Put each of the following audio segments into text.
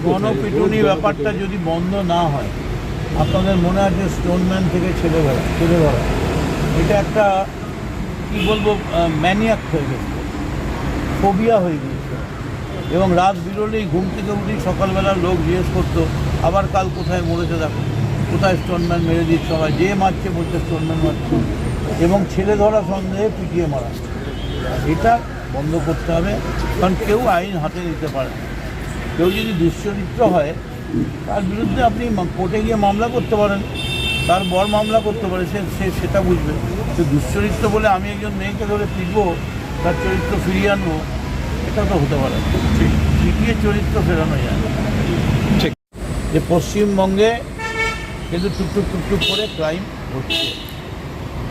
গণপিটুনি ব্যাপারটা যদি বন্ধ না হয়, আপনাদের মনে আছে স্টোনম্যান থেকে ছেলে ধরা এটা একটা কী বলবো ম্যানিয়াক হয়ে গেছে, ফোবিয়া হয়ে গিয়েছে। এবং রাত বেরোলেই ঘুম থেকে উঠেই সকালবেলার লোক জিজ্ঞেস করতো আবার কাল কোথায় মরেছে দেখো, কোথায় স্টোনম্যান মেরে দিচ্ছে, সবাই যে মারছে বলছে স্টোনম্যান মারছে, এবং ছেলে ধরা সন্দেহে পিটিয়ে মারা। এটা বন্ধ করতে হবে, কারণ কেউ আইন হাতে নিতে পারে না। কেউ যদি দুশ্চরিত্র হয় তার বিরুদ্ধে আপনি কোর্টে গিয়ে মামলা করতে পারেন, তার বর মামলা করতে পারে, সে সেটা বুঝবে। তো দুশ্চরিত্র বলে আমি একজন মেয়েকে ধরে পিটবো, তার চরিত্র ফিরিয়ে আনবো, এটা তো হতে পারে না। পিটিয়ে চরিত্র ফেরানো যায় না। ঠিক যে পশ্চিমবঙ্গে কিন্তু টুকটুক করে ক্রাইম হচ্ছে।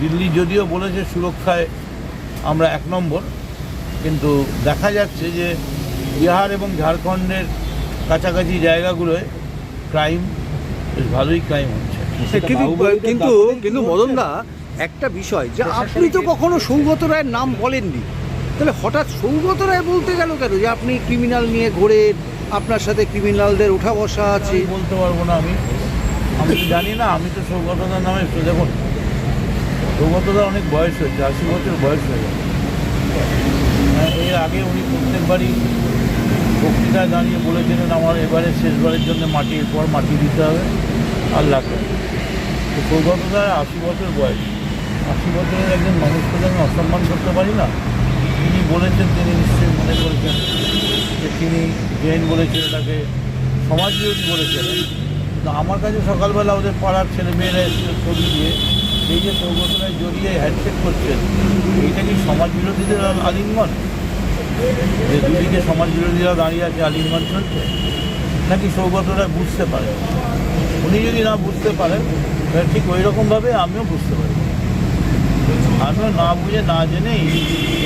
দিল্লি যদিও বলেছে সুরক্ষায় আমরা 1 নম্বর, কিন্তু দেখা যাচ্ছে যে বিহার এবং ঝাড়খণ্ডের কাছাকাছি জায়গাগুলোয় ক্রাইম বেশ ভালোই ক্রাইম হচ্ছে। কিন্তু মদনদা, একটা বিষয় যে আপনি তো কখনো সৌগত রায়ের নাম বলেননি, তাহলে হঠাৎ সৌগত রায় বলতে গেল কেন যে আপনি ক্রিমিনাল নিয়ে ঘোরেন, আপনার সাথে ক্রিমিনালদের ওঠা বসা আছে? বলতে পারবো না, আমি তো জানি না। আমি তো সৌগতদার নামে দেখুন, সৌগতদার অনেক বয়স হয়েছে, 80 বছর বয়স হয়ে গেছে। এর আগে উনি প্রত্যেকবারই বক্তৃতায় দাঁড়িয়ে বলেছিলেন আমার এবারে শেষবারের জন্য মাটির পর মাটি দিতে হবে আর লাগবে। তো সৌগতদার 80 বছর বয়স, 80 বছরের একজন মানুষকে আমি অসম্মান করতে পারি না। তিনি বলেছেন, তিনি নিশ্চয়ই মনে করেছেন যে তিনি জৈন বলেছেন, এটাকে সমাজবিরোধী বলেছেন। তো আমার কাছে সকালবেলা ওদের পাড়ার ছেলে মেয়েরা এসে ছবি দিয়ে এই যে সৌগত রায় জড়িয়ে হ্যান্ডশেক করছেন, এইটা কি সমাজ বিরোধীদের আলিঙ্গন? যে দুদিকে সমাজ বিরোধীরা দাঁড়িয়ে আছে, আলিঙ্গন চলছে নাকি সৌগত রায় বুঝতে পারে? উনি যদি না বুঝতে পারেন তাহলে ঠিক ওই রকমভাবে আমিও বুঝতে পারি, আমিও না বুঝে না জেনেই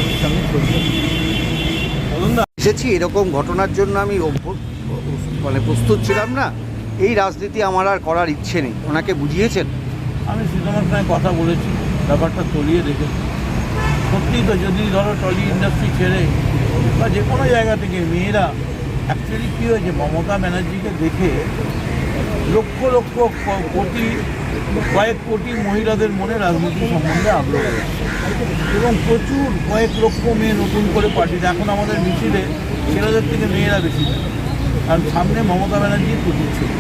এর সঙ্গে চলতে এসেছি। এরকম ঘটনার জন্য আমি প্রস্তুত ছিলাম না। এই রাজনীতি আমার আর করার ইচ্ছে নেই। ওনাকে বুঝিয়েছেন? আমি সীতামার সঙ্গে কথা বলেছি, ব্যাপারটা তলিয়ে দেখেছি। সত্যিই তো, যদি ধরো টলি ইন্ডাস্ট্রি ছেড়ে বা যে কোনো জায়গা থেকে মেয়েরা, অ্যাকচুয়ালি কী হয়েছে, মমতা ব্যানার্জিকে দেখে লক্ষ লক্ষ কয়েক কোটি মহিলাদের মনে রাজনীতি সম্বন্ধে আগ্রহ হয়েছে, এবং প্রচুর কয়েক লক্ষ মেয়ে নতুন করে পার্টিতে। এখন আমাদের মিছিলে ছেলেদের থেকে মেয়েরা বেশি যায়, কারণ সামনে মমতা ব্যানার্জির প্রচুর ছিল।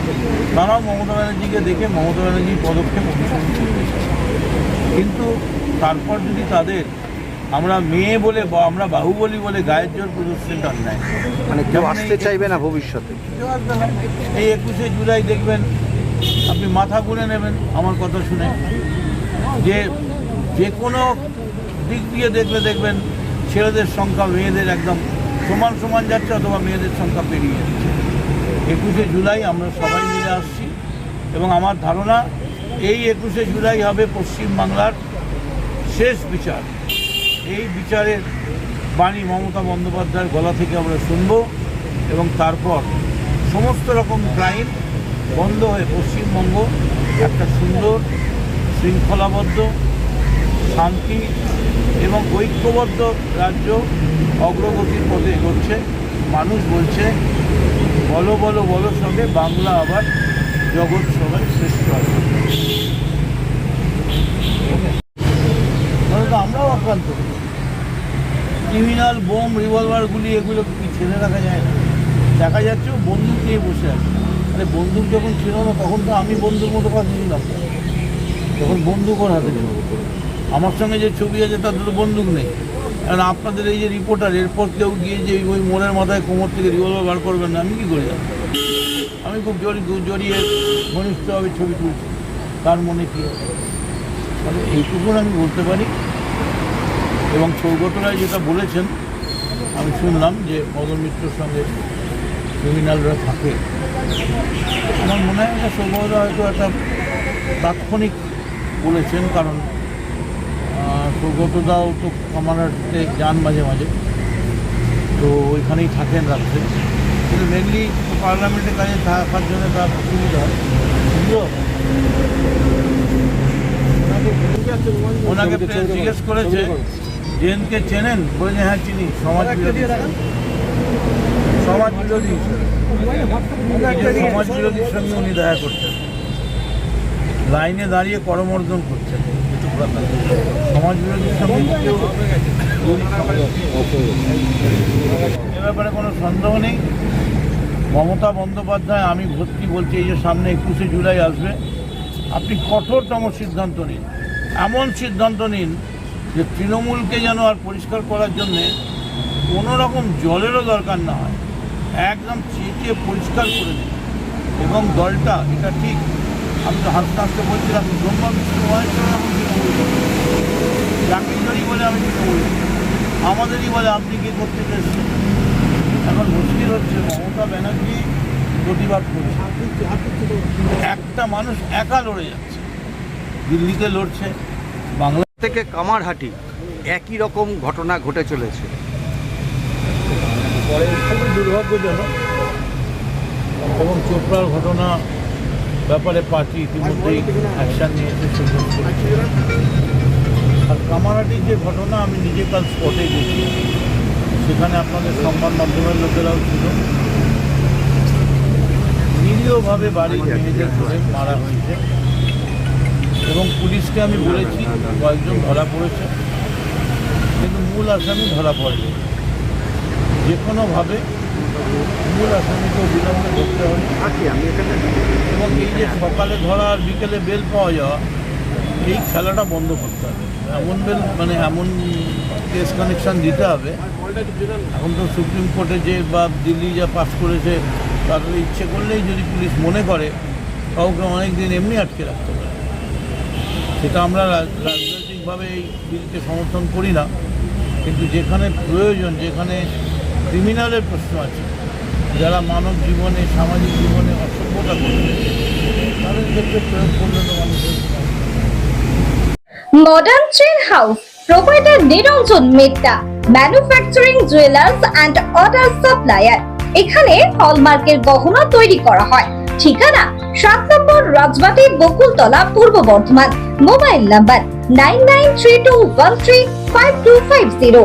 তারাও মমতা ব্যানার্জিকে দেখে মমতা ব্যানার্জির পদক্ষেপ অনুসরণ করতে চায়। কিন্তু তারপর যদি তাদের আমরা মেয়ে বলে বা আমরা বাহুবলী বলে গায়ের জোর প্রদর্শনটা অন্যায়, মানে কেউ আসতে চাইবে না ভবিষ্যতে। কেউ আসবে না। এই 21শে জুলাই দেখবেন, আপনি মাথা ঘুরে নেবেন আমার কথা শুনে, যে কোনো দিক দিয়ে দেখবেন ছেলেদের সংখ্যা মেয়েদের একদম সমান সমান যাচ্ছে, অথবা মেয়েদের সংখ্যা পেরিয়ে যাচ্ছে। 21শে জুলাই আমরা সবাই মিলে আসছি, এবং আমার ধারণা এই 21শে জুলাই হবে পশ্চিমবাংলার শেষ বিচার। এই বিচারের বাণী মমতা বন্দ্যোপাধ্যায়ের গলা থেকে আমরা শুনব, এবং তারপর সমস্ত রকম ক্রাইম বন্ধ হয়ে পশ্চিমবঙ্গ একটা সুন্দর, শৃঙ্খলাবদ্ধ, শান্তি এবং ঐক্যবদ্ধ রাজ্য অগ্রগতির পথে এগোচ্ছে। মানুষ বলছে বলো বলো বলো সঙ্গে বাংলা আবার জগৎ সবাই শ্রেষ্ঠ আছে। আমরাও আক্রান্ত, ক্রিমিনাল, বোম, রিভলভারগুলি, এগুলো কি ছেড়ে রাখা যায় না? দেখা যাচ্ছে বন্দুক নিয়ে বসে আছে। আরে বন্দুক যখন ছিল না তখন তো আমি বন্দুক মতো কাজ নিলাম, তখন বন্দুক ওর হাতে ছিল। আমার সঙ্গে যে ছবি আছে তাতে তো বন্দুক নেই। কারণ আপনাদের এই যে রিপোর্টার, এরপর কেউ গিয়ে যে ওই মোড়ের মাথায় কোমর থেকে রিভলভার বার করবেন না, আমি কী করে যাব? আমি খুব জড়িয়ে ঘনিষ্ঠভাবে ছবি তুলছি, তার মনে কী আছে? মানে এইটুকুন আমি বলতে পারি। এবং সৌগত রায় যেটা বলেছেন, আমি শুনলাম যে মদন মিত্রর সঙ্গে ক্রিমিনালরা থাকে। আমার মনে হয় এটা সৌগত রায় হয়তো একটা তাৎক্ষণিক বলেছেন, কারণ সৌগতদাও তো কামানাতে যান মাঝে মাঝে, তো ওইখানেই থাকেন রাত্রে, কিন্তু মেনলি পার্লামেন্টের কাজে থাকার জন্য তার অসুবিধা হয়। ওনাকে জিজ্ঞেস করেছে জেনকে চেনেন, বলেছে হ্যাঁ চিনি, সমাজ বিরোধী হিসেবে সমাজ বিরোধীর সঙ্গে উনি দেখা করতেন, লাইনে দাঁড়িয়ে করমর্দন করছেন সমাজ বিরোধীর সঙ্গে। এ ব্যাপারে কোনো সন্দেহ নেই। মমতা বন্দ্যোপাধ্যায়, আমি ভর্তি বলছি, এই যে সামনে 21শে জুলাই আসবে, আপনি কঠোরতম সিদ্ধান্ত নিন, এমন সিদ্ধান্ত নিন যে তৃণমূলকে যেন আর পরিষ্কার করার জন্যে কোনো রকম জলেরও দরকার না হয়, একদম চেঁচিয়ে পরিষ্কার করে দিন। এবং দলটা, এটা ঠিক, আমি তো হাসতে হাসতে বলছিলাম, ব্রহ্মা বিষ্ণু মহেশ্বর এখন তৃণমূল চাকরিজনই বলে আমি তৃণমূল, আমাদেরই বলে আপনি কি করতে চেয়েছেন। এখন মুশকিল হচ্ছে মমতা ব্যানার্জি প্রতিবাদ করছে, একটা মানুষ একা লড়ে যাচ্ছে, দিল্লিতে লড়ছে, বাংলা থেকে কামারহাটি একই রকম ঘটনা ঘটে চলেছে। খুবই দুর্ভাগ্যজনক। এবং চোপড়ার ঘটনা ব্যাপারে পার্টি ইতিমধ্যেই অ্যাকশান নিয়েছে, সুপ্রিম কোর্টে। আর কামারহাটির যে ঘটনা, আমি নিজে কাল স্পটে গেছি, সেখানে আপনাদের সংবাদ মাধ্যমের লোকেরাও ছিল। নিরীহভাবে বাড়ির মেয়েদের ধরে মারা হয়েছে এবং পুলিশকে আমি বলেছি কয়েকজন ধরা পড়েছে, কিন্তু মূল আসামি ধরা পড়েনি। যে কোনোভাবে মূল আসামিকে বিলম্বে ধরতে হবে। এবং এই যে সকালে ধরা আর বিকেলে বেল পাওয়া যাওয়া, এই খেলাটা বন্ধ করতে হবে। এমন বেল, মানে এমন কেস কানেকশান দিতে হবে। এখন তো সুপ্রিম কোর্টে যে বা দিল্লি যা পাস করেছে, তাদের ইচ্ছে করলেই যদি পুলিশ মনে করে কাউকে অনেক দিন এমনি আটকে রাখতে পারে। সেটা আমরা রাজনৈতিকভাবে এই বিলকে সমর্থন করি না, কিন্তু যেখানে প্রয়োজন, যেখানে ক্রিমিনালের প্রশ্ন আছে, যারা মানব জীবনে, সামাজিক জীবনে অসভ্যতা করবে, তাদের ক্ষেত্রে প্রয়োগ করলে তো মানুষের modern chain house proprietor Niranjan Mehta, manufacturing jewellers and order supplier. এখানে হলমার্কের গহনা তৈরি করা হয়। ঠিকানা 7 নম্বর রাজবাটি, বকুলতলা, পূর্ব বর্ধমান। Mobile number 9932135250।